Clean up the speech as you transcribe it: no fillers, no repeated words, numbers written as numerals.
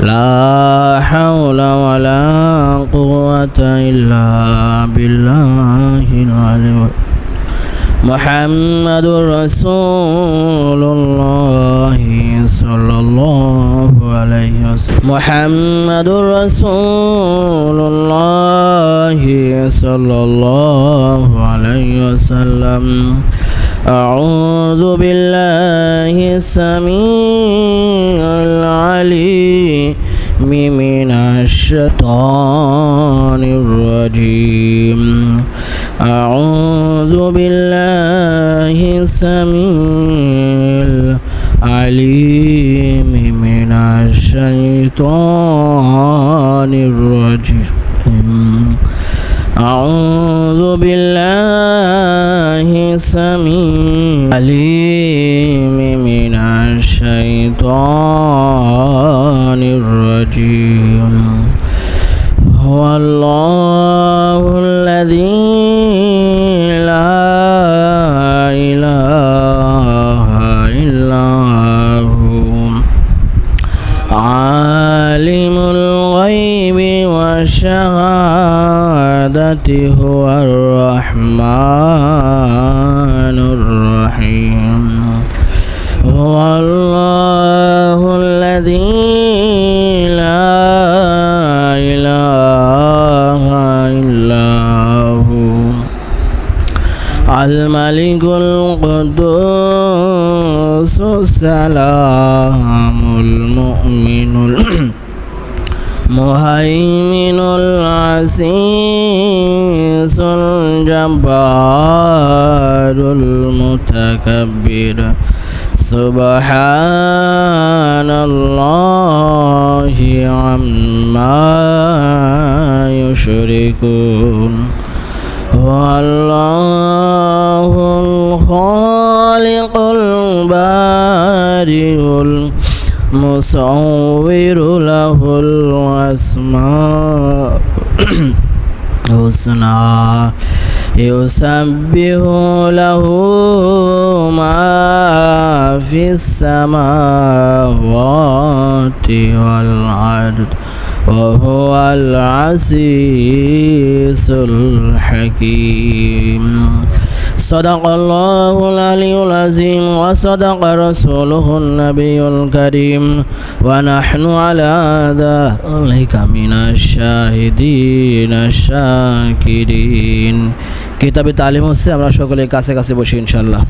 لا حول ولا قوة إلا بالله العلي محمد رسول الله صلى الله عليه وسلم محمد رسول الله صلى الله عليه وسلم أعوذ بالله السميع العليم من الشيطان الرجيم أعوذ بالله السميع العليم من الشيطان الرجيم أعوذ بالله السميع العليم من الشيطان الرجيم هو الله الذي لا إله إلا هو عالم الغيب والشهادة هو الرحمن الرحيم هو الله الذي لا إله إلا هو الملك القدوس السلام المؤمن المهيمن العزيز الجبار المتكبر سبحان الله عما يشركون هو الله الخالق البارئ المصور له الأسماء الحسنى يسبح له ما في السماوات والأرض وهو العزيز الحكيم صدق الله العلي العظيم وصدق رسوله النبي الكريم ونحن على ذلك من الشاهدين الشاكرين কিতাবে তালিম হচ্ছে আমরা সকলে কাছে কাছে বসি ইনশাআল্লাহ